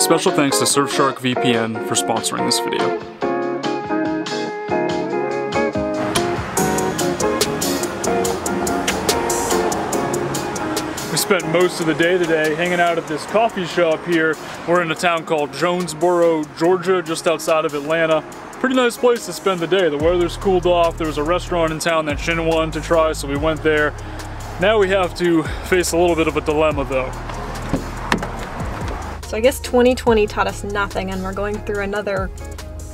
Special thanks to Surfshark VPN for sponsoring this video. We spent most of the day today hanging out at this coffee shop here. We're in a town called Jonesboro, Georgia, just outside of Atlanta. Pretty nice place to spend the day. The weather's cooled off. There was a restaurant in town that Shin wanted to try, so we went there. Now we have to face a little bit of a dilemma though. So I guess 2020 taught us nothing, and we're going through another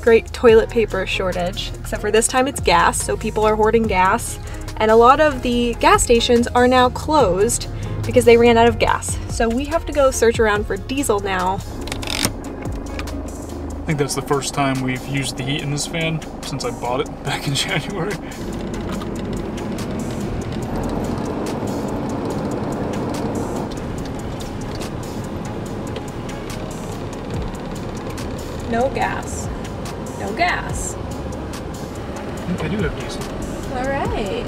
great toilet paper shortage, except for this time it's gas, so people are hoarding gas. And a lot of the gas stations are now closed because they ran out of gas. So we have to go search around for diesel now. I think that's the first time we've used the heat in this fan since I bought it back in January. No gas. No gas. I do have diesel. All right.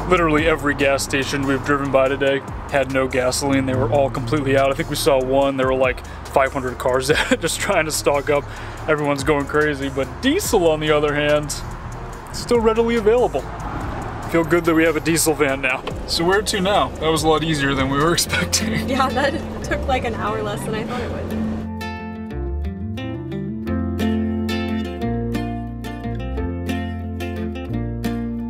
Literally every gas station we've driven by today had no gasoline. They were all completely out. I think we saw one, there were like 500 cars at it, just trying to stock up. Everyone's going crazy, but diesel on the other hand, still readily available. Feel good that we have a diesel van now. So where to now? That was a lot easier than we were expecting. Yeah, that took like an hour less than I thought it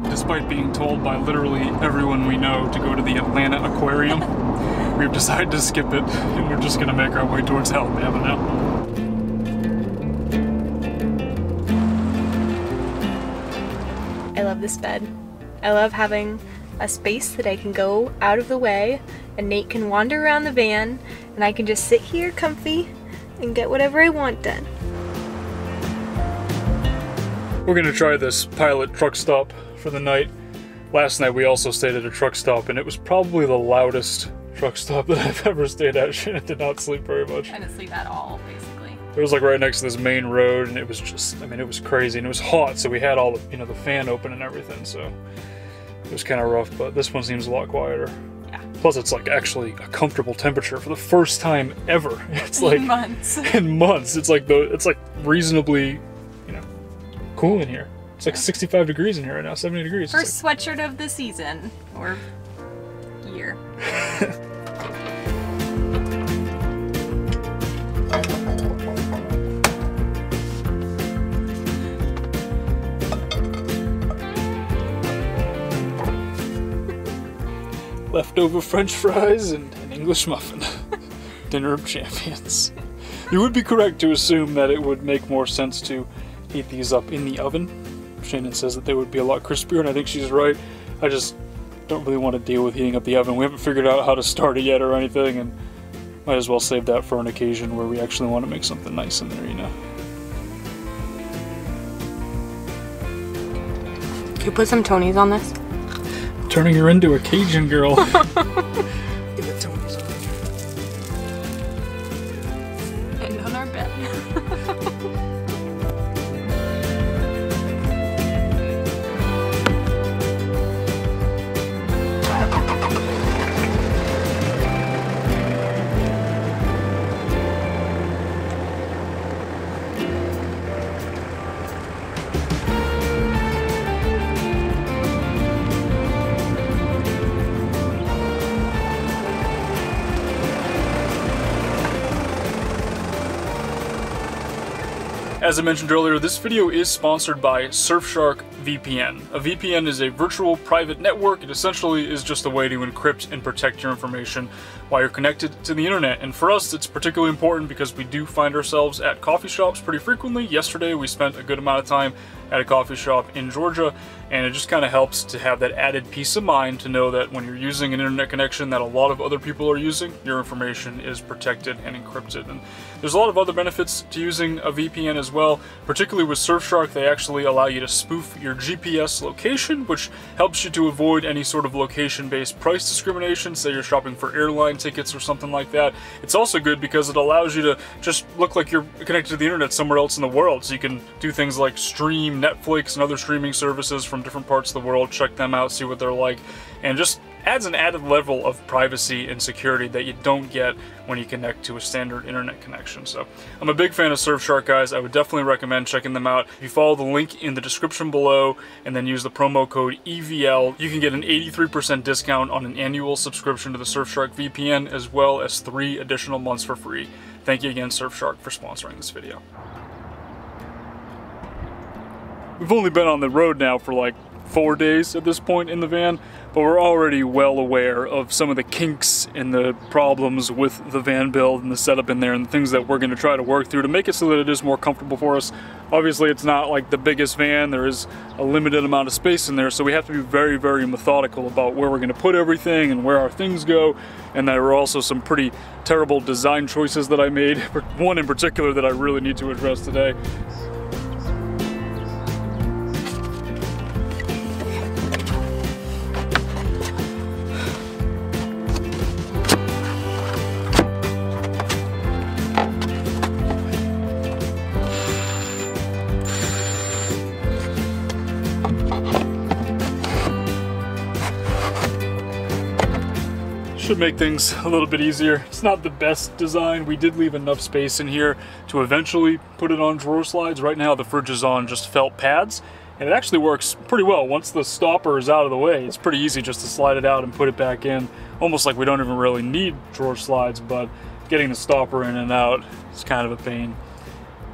would. Despite being told by literally everyone we know to go to the Atlanta Aquarium, we've decided to skip it, and we're just gonna make our way towards Alabama now. I love this bed. I love having a space that I can go out of the way, and Nate can wander around the van, and I can just sit here comfy and get whatever I want done. We're gonna try this pilot truck stop for the night. Last night we also stayed at a truck stop, and it was probably the loudest truck stop that I've ever stayed at. Shannon did not sleep very much. I didn't sleep at all, basically. It was like right next to this main road, and it was just, I mean, it was crazy, and it was hot, so we had all the, you know, the fan open and everything, so it was kind of rough, but this one seems a lot quieter. Yeah. Plus it's like actually a comfortable temperature for the first time ever. It's like in months. In months. It's like reasonably, you know, cool in here. It's like 65 degrees in here right now, 70 degrees. First sweatshirt of the season, or year. Leftover French fries and an English muffin. Dinner of champions. You would be correct to assume that it would make more sense to heat these up in the oven. Shannon says that they would be a lot crispier, and I think she's right. I just don't really want to deal with heating up the oven. We haven't figured out how to start it yet or anything, and might as well save that for an occasion where we actually want to make something nice in there, you know. Can you put some Tonys on this? Turning her into a Cajun girl. And on our bed. As I mentioned earlier, this video is sponsored by Surfshark VPN. A VPN is a virtual private network. It essentially is just a way to encrypt and protect your information while you're connected to the internet. And for us, it's particularly important because we do find ourselves at coffee shops pretty frequently. Yesterday, we spent a good amount of time at a coffee shop in Georgia, and it just kind of helps to have that added peace of mind to know that when you're using an internet connection that a lot of other people are using, your information is protected and encrypted. And there's a lot of other benefits to using a VPN as as well. Particularly with Surfshark, they actually allow you to spoof your GPS location, which helps you to avoid any sort of location-based price discrimination, say you're shopping for airline tickets or something like that. It's also good because it allows you to just look like you're connected to the internet somewhere else in the world, so you can do things like stream Netflix and other streaming services from different parts of the world, check them out, see what they're like, and just adds an added level of privacy and security that you don't get when you connect to a standard internet connection. So I'm a big fan of Surfshark, guys. I would definitely recommend checking them out. If you follow the link in the description below and then use the promo code EVL, you can get an 83% discount on an annual subscription to the Surfshark VPN, as well as 3 additional months for free. Thank you again, Surfshark, for sponsoring this video. We've only been on the road now for like 4 days at this point in the van, but we're already well aware of some of the kinks and the problems with the van build and the setup in there, and the things that we're going to try to work through to make it so that it is more comfortable for us. Obviously, it's not like the biggest van. There is a limited amount of space in there, so we have to be very, very methodical about where we're going to put everything and where our things go. And there were also some pretty terrible design choices that I made, one in particular that I really need to address today. Should make things a little bit easier. It's not the best design. We did leave enough space in here to eventually put it on drawer slides. Right now the fridge is on just felt pads, and it actually works pretty well. Once the stopper is out of the way, it's pretty easy just to slide it out and put it back in. Almost like we don't even really need drawer slides, but getting the stopper in and out is kind of a pain.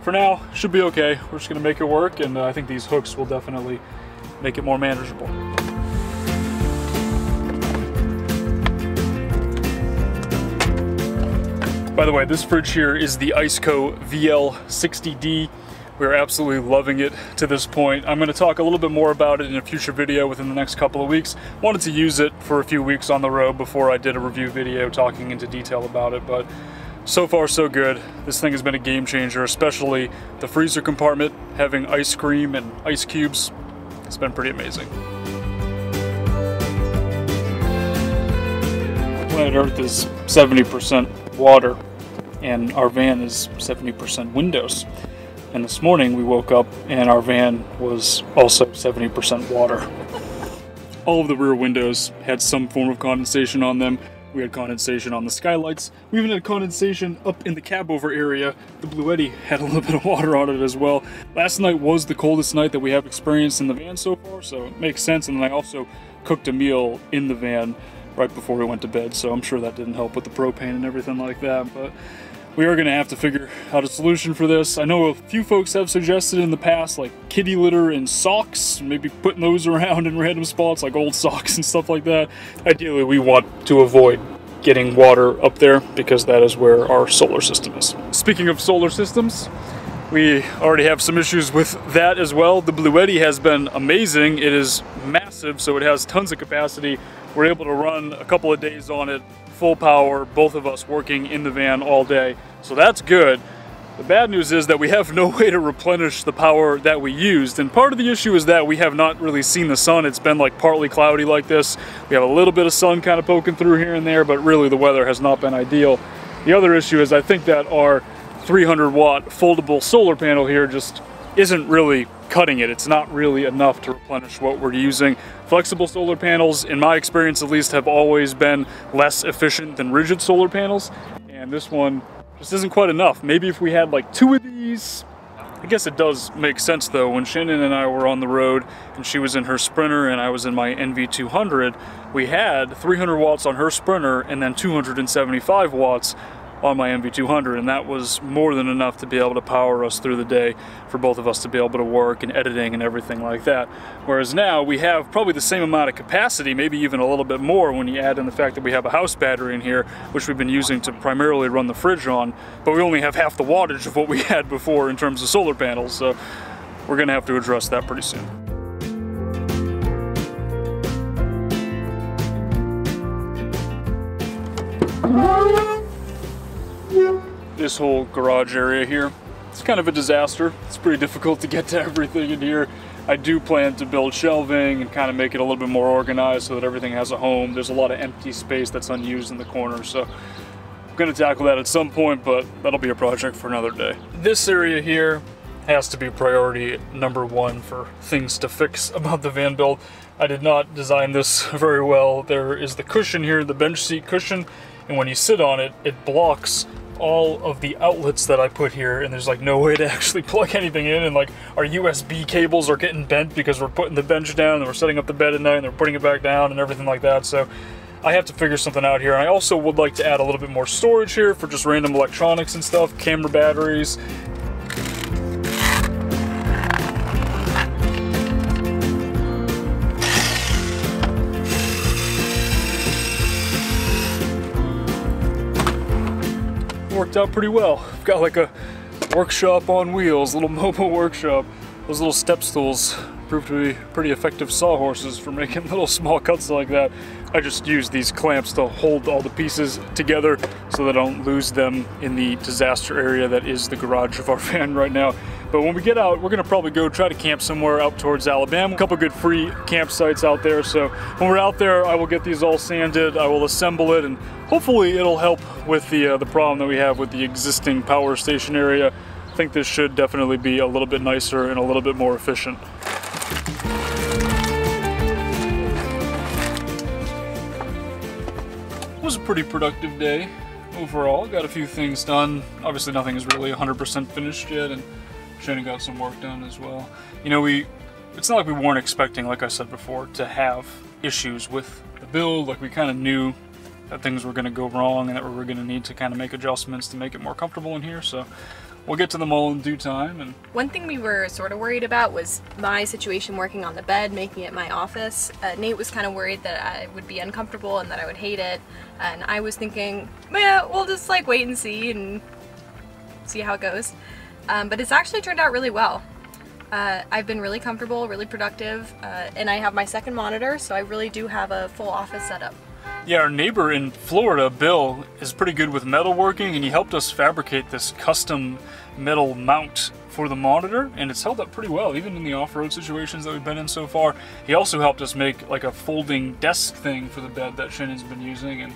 For now, should be okay. We're just gonna make it work, and I think these hooks will definitely make it more manageable. By the way, this fridge here is the ICECO VL60D. We're absolutely loving it to this point. I'm going to talk a little bit more about it in a future video within the next couple of weeks. Wanted to use it for a few weeks on the road before I did a review video talking into detail about it, but so far so good. This thing has been a game changer, especially the freezer compartment, having ice cream and ice cubes. It's been pretty amazing. Planet Earth is 70% water, and our van is 70% windows. And this morning we woke up and our van was also 70% water. All of the rear windows had some form of condensation on them. We had condensation on the skylights. We even had condensation up in the cab over area. The Bluetti had a little bit of water on it as well. Last night was the coldest night that we have experienced in the van so far, so it makes sense. And then I also cooked a meal in the van right before we went to bed, so I'm sure that didn't help with the propane and everything like that, but we are going to have to figure out a solution for this. I know a few folks have suggested in the past, like kitty litter and socks, maybe putting those around in random spots, like old socks and stuff like that. Ideally, we want to avoid getting water up there because that is where our solar system is. Speaking of solar systems, we already have some issues with that as well. The Bluetti has been amazing. It is massive, so it has tons of capacity. We're able to run a couple of days on it, full power, both of us working in the van all day. So that's good. The bad news is that we have no way to replenish the power that we used. And part of the issue is that we have not really seen the sun. It's been like partly cloudy like this. We have a little bit of sun kind of poking through here and there, but really the weather has not been ideal. The other issue is I think that our 300 watt foldable solar panel here just isn't really cutting it. It's not really enough to replenish what we're using. Flexible solar panels, in my experience at least, have always been less efficient than rigid solar panels, and this one just isn't quite enough. Maybe if we had like 2 of these. I guess it does make sense though. When Shannon and I were on the road and she was in her Sprinter and I was in my NV200, we had 300 watts on her Sprinter and then 275 watts on my NV200, and that was more than enough to be able to power us through the day for both of us to be able to work and editing and everything like that. Whereas now we have probably the same amount of capacity, maybe even a little bit more when you add in the fact that we have a house battery in here, which we've been using to primarily run the fridge on, but we only have half the wattage of what we had before in terms of solar panels, so we're gonna have to address that pretty soon. This whole garage area here it's kind of a disaster. It's pretty difficult to get to everything in here. I do plan to build shelving and kind of make it a little bit more organized so that everything has a home. There's a lot of empty space that's unused in the corner, so I'm going to tackle that at some point, but that'll be a project for another day. This area here has to be priority number one for things to fix about the van build. I did not design this very well. There is the cushion here, the bench seat cushion, and when you sit on it, it blocks all of the outlets that I put here, and there's like no way to actually plug anything in, and like our USB cables are getting bent because we're putting the bench down and we're setting up the bed at night and they're putting it back down and everything like that. So I have to figure something out here. I also would like to add a little bit more storage here for just random electronics and stuff, camera batteries. Worked out pretty well. I've got like a workshop on wheels, little mobile workshop. Those little step stools proved to be pretty effective sawhorses for making little small cuts like that. I just used these clamps to hold all the pieces together so that I don't lose them in the disaster area that is the garage of our van right now. But when we get out, we're gonna probably go try to camp somewhere out towards Alabama. A couple good free campsites out there. So when we're out there, I will get these all sanded, I will assemble it, and hopefully it'll help with the problem that we have with the existing power station area. I think this should definitely be a little bit nicer and a little bit more efficient. It was a pretty productive day overall. Got a few things done. Obviously nothing is really 100% finished yet, and Shannon got some work done as well. You know, it's not like we weren't expecting, like I said before, to have issues with the build. Like we kind of knew that things were going to go wrong and that we were going to need to kind of make adjustments to make it more comfortable in here. So we'll get to them all in due time. And one thing we were sort of worried about was my situation working on the bed, making it my office. Nate was kind of worried that I would be uncomfortable and that I would hate it. And I was thinking, yeah, we'll just like wait and see how it goes. But it's actually turned out really well. I've been really comfortable, really productive, and I have my second monitor, so I really do have a full office setup. Yeah, our neighbor in Florida, Bill, is pretty good with metalworking, and he helped us fabricate this custom metal mount for the monitor, and it's held up pretty well, even in the off-road situations that we've been in so far. He also helped us make like a folding desk thing for the bed that Shannon's been using, and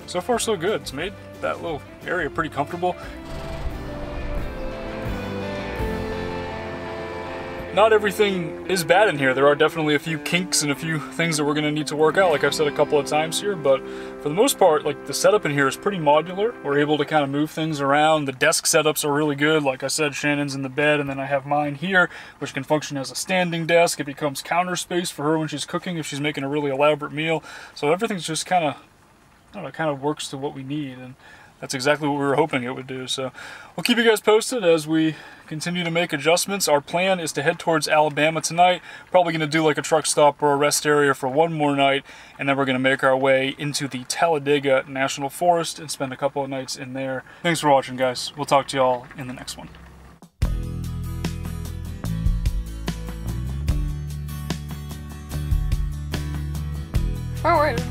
so far so good. It's made that little area pretty comfortable. Not everything is bad in here. There are definitely a few kinks and a few things that we're gonna need to work out, like I've said a couple of times here, but for the most part, like the setup in here is pretty modular. We're able to kind of move things around. The desk setups are really good. Like I said, Shannon's in the bed, and then I have mine here, which can function as a standing desk. It becomes counter space for her when she's cooking, if she's making a really elaborate meal. So everything's just kind of, I don't know, kind of works to what we need, and that's exactly what we were hoping it would do. So we'll keep you guys posted as we continue to make adjustments. Our plan is to head towards Alabama tonight. Probably going to do like a truck stop or a rest area for one more night, and then we're going to make our way into the Talladega National Forest and spend a couple of nights in there. Thanks for watching, guys. We'll talk to y'all in the next one. Forward.